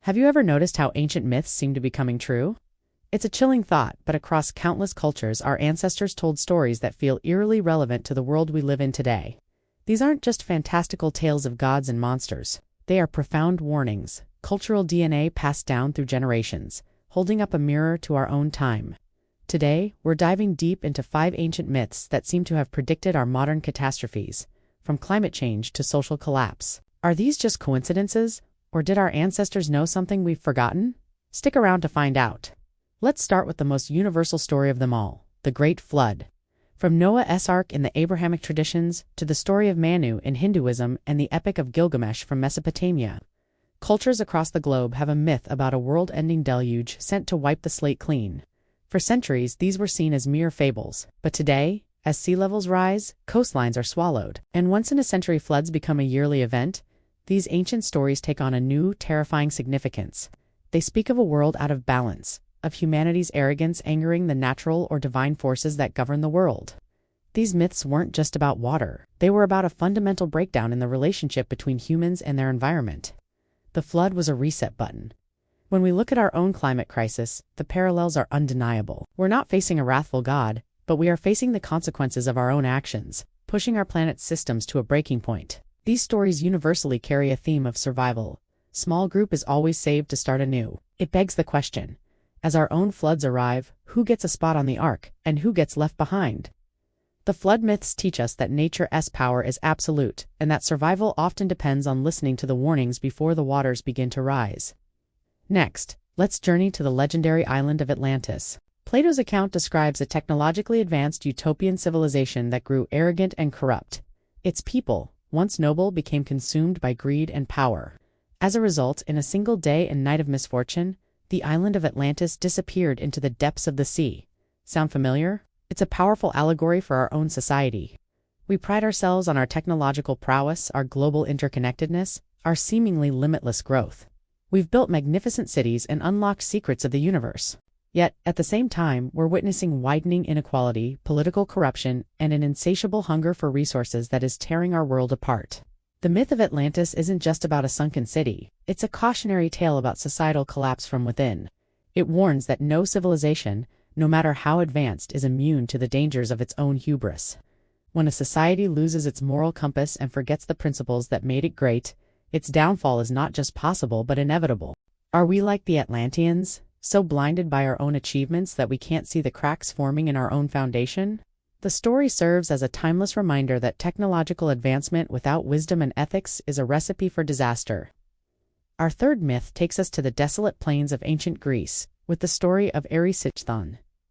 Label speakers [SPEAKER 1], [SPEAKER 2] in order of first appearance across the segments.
[SPEAKER 1] Have you ever noticed how ancient myths seem to be coming true? It's a chilling thought, but across countless cultures, our ancestors told stories that feel eerily relevant to the world we live in today. These aren't just fantastical tales of gods and monsters. They are profound warnings, cultural DNA passed down through generations, holding up a mirror to our own time. Today, we're diving deep into 5 ancient myths that seem to have predicted our modern catastrophes, from climate change to social collapse. Are these just coincidences, or did our ancestors know something we've forgotten? Stick around to find out. Let's start with the most universal story of them all, the Great Flood. From Noah's Ark in the Abrahamic traditions to the story of Manu in Hinduism and the Epic of Gilgamesh from Mesopotamia, cultures across the globe have a myth about a world-ending deluge sent to wipe the slate clean. For centuries, these were seen as mere fables, but today, as sea levels rise, coastlines are swallowed, and once-in-a-century floods become a yearly event, these ancient stories take on a new, terrifying significance. They speak of a world out of balance, of humanity's arrogance angering the natural or divine forces that govern the world. These myths weren't just about water. They were about a fundamental breakdown in the relationship between humans and their environment. The flood was a reset button. When we look at our own climate crisis, the parallels are undeniable. We're not facing a wrathful God, but we are facing the consequences of our own actions, pushing our planet's systems to a breaking point. These stories universally carry a theme of survival. Small group is always saved to start anew. It begs the question, as our own floods arrive, who gets a spot on the ark, and who gets left behind? The flood myths teach us that nature's power is absolute, and that survival often depends on listening to the warnings before the waters begin to rise. Next, let's journey to the legendary island of Atlantis. Plato's account describes a technologically advanced utopian civilization that grew arrogant and corrupt. Its people, once noble, became consumed by greed and power. As a result, in a single day and night of misfortune, the island of Atlantis disappeared into the depths of the sea. Sound familiar? It's a powerful allegory for our own society. We pride ourselves on our technological prowess, our global interconnectedness, our seemingly limitless growth. We've built magnificent cities and unlocked secrets of the universe. Yet, at the same time, we're witnessing widening inequality, political corruption, and an insatiable hunger for resources that is tearing our world apart. The myth of Atlantis isn't just about a sunken city. It's a cautionary tale about societal collapse from within. It warns that no civilization, no matter how advanced, is immune to the dangers of its own hubris. When a society loses its moral compass and forgets the principles that made it great, its downfall is not just possible but inevitable. Are we like the Atlanteans, so blinded by our own achievements that we can't see the cracks forming in our own foundation? The story serves as a timeless reminder that technological advancement without wisdom and ethics is a recipe for disaster. Our third myth takes us to the desolate plains of ancient Greece, with the story of eerily.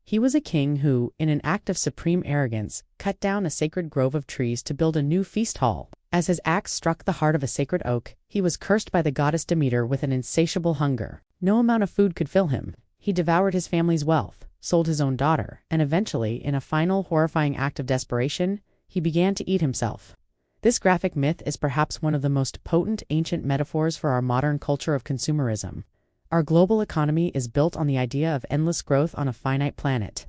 [SPEAKER 1] He was a king who, in an act of supreme arrogance, cut down a sacred grove of trees to build a new feast hall. As his axe struck the heart of a sacred oak, he was cursed by the goddess Demeter with an insatiable hunger. No amount of food could fill him. He devoured his family's wealth, sold his own daughter, and eventually, in a final horrifying act of desperation, he began to eat himself. This graphic myth is perhaps one of the most potent ancient metaphors for our modern culture of consumerism. Our global economy is built on the idea of endless growth on a finite planet.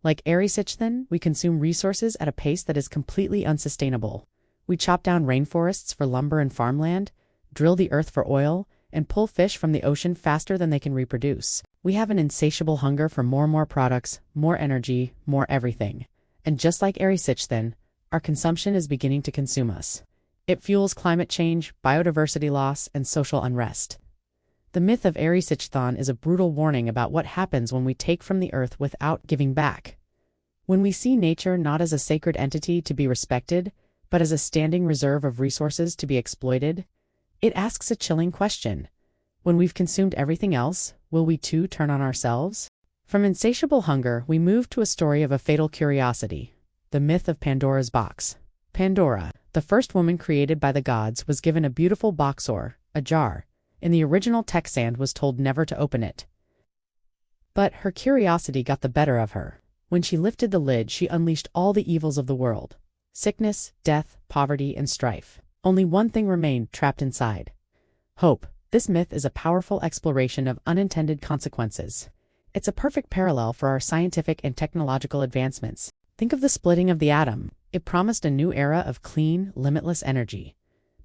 [SPEAKER 1] Like eerily, we consume resources at a pace that is completely unsustainable. We chop down rainforests for lumber and farmland, drill the earth for oil, and pull fish from the ocean faster than they can reproduce. We have an insatiable hunger for more products, more energy, more everything. And just like eerily, our consumption is beginning to consume us. It fuels climate change, biodiversity loss, and social unrest. The myth of eerily is a brutal warning about what happens when we take from the earth without giving back. When we see nature not as a sacred entity to be respected, but as a standing reserve of resources to be exploited, it asks a chilling question. When we've consumed everything else, will we too turn on ourselves? From insatiable hunger, we move to a story of a fatal curiosity, the myth of Pandora's box. Pandora, the first woman created by the gods, was given a beautiful boxor, a jar. In the original text, and was told never to open it. But her curiosity got the better of her. When she lifted the lid, she unleashed all the evils of the world: sickness, death, poverty, and strife. Only one thing remained trapped inside: hope. This myth is a powerful exploration of unintended consequences. It's a perfect parallel for our scientific and technological advancements. Think of the splitting of the atom. It promised a new era of clean, limitless energy.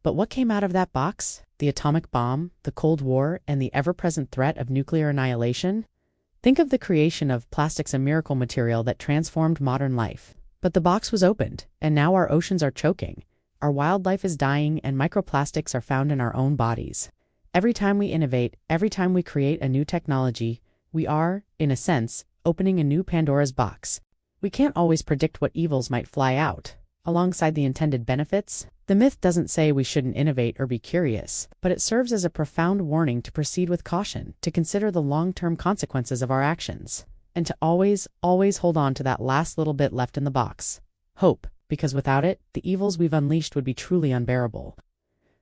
[SPEAKER 1] But what came out of that box? The atomic bomb, the Cold War, and the ever-present threat of nuclear annihilation? Think of the creation of plastics, a miracle material that transformed modern life. But the box was opened, and now our oceans are choking. Our wildlife is dying, and microplastics are found in our own bodies. Every time we innovate, every time we create a new technology, we are, in a sense, opening a new Pandora's box. We can't always predict what evils might fly out. Alongside the intended benefits, the myth doesn't say we shouldn't innovate or be curious, but it serves as a profound warning to proceed with caution, to consider the long-term consequences of our actions, and to always hold on to that last little bit left in the box: hope, because without it, the evils we've unleashed would be truly unbearable.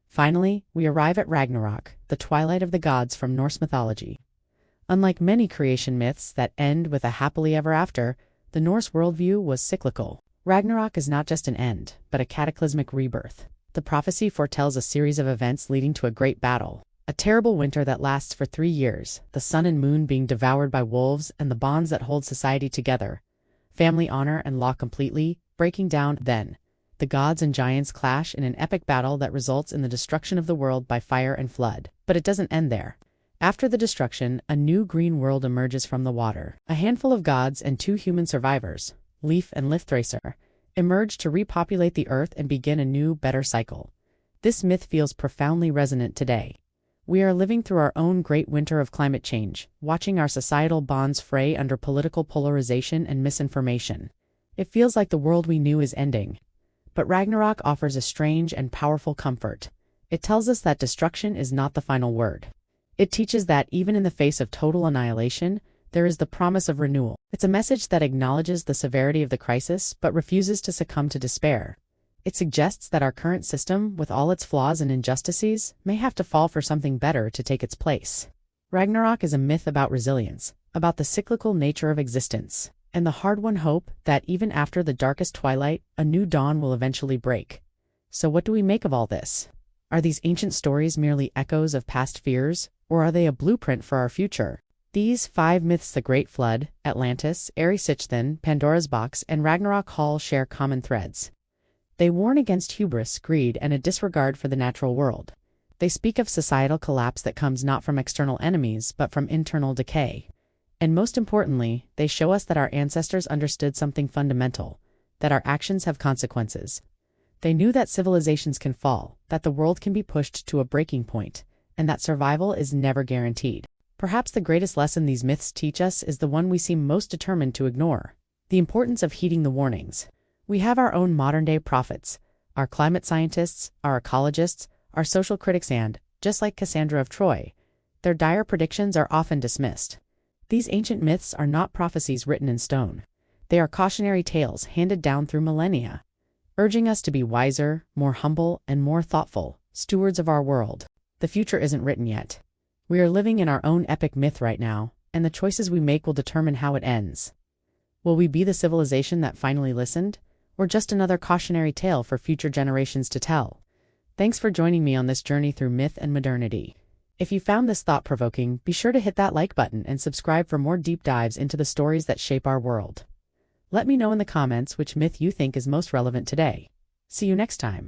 [SPEAKER 1] Finally, we arrive at Ragnarok, the twilight of the gods from Norse mythology. Unlike many creation myths that end with a happily ever after, the Norse worldview was cyclical. Ragnarok is not just an end, but a cataclysmic rebirth. The prophecy foretells a series of events leading to a great battle. A terrible winter that lasts for 3 years, the sun and moon being devoured by wolves, and the bonds that hold society together, family honor and law completely breaking down. Then, the gods and giants clash in an epic battle that results in the destruction of the world by fire and flood. But it doesn't end there. After the destruction, a new green world emerges from the water. A handful of gods and 2 human survivors, Leaf and Liththracer, emerge to repopulate the earth and begin a new, better cycle. This myth feels profoundly resonant today. We are living through our own great winter of climate change, watching our societal bonds fray under political polarization and misinformation. It feels like the world we knew is ending. But Ragnarok offers a strange and powerful comfort. It tells us that destruction is not the final word. It teaches that even in the face of total annihilation, there is the promise of renewal. It's a message that acknowledges the severity of the crisis but refuses to succumb to despair. It suggests that our current system, with all its flaws and injustices, may have to fall for something better to take its place. Ragnarok is a myth about resilience, about the cyclical nature of existence, and the hard-won hope that even after the darkest twilight, a new dawn will eventually break. So what do we make of all this? Are these ancient stories merely echoes of past fears, or are they a blueprint for our future? These 5 myths, the Great Flood, Atlantis, Eerily, Pandora's Box, and Ragnarok Hall, share common threads. They warn against hubris, greed, and a disregard for the natural world. They speak of societal collapse that comes not from external enemies, but from internal decay. And most importantly, they show us that our ancestors understood something fundamental, that our actions have consequences. They knew that civilizations can fall, that the world can be pushed to a breaking point, and that survival is never guaranteed. Perhaps the greatest lesson these myths teach us is the one we seem most determined to ignore: the importance of heeding the warnings. We have our own modern-day prophets, our climate scientists, our ecologists, our social critics, and, just like Cassandra of Troy, their dire predictions are often dismissed. These ancient myths are not prophecies written in stone. They are cautionary tales handed down through millennia, urging us to be wiser, more humble, and more thoughtful stewards of our world. The future isn't written yet. We are living in our own epic myth right now, and the choices we make will determine how it ends. Will we be the civilization that finally listened, or just another cautionary tale for future generations to tell? Thanks for joining me on this journey through myth and modernity. If you found this thought-provoking, be sure to hit that like button and subscribe for more deep dives into the stories that shape our world. Let me know in the comments which myth you think is most relevant today. See you next time.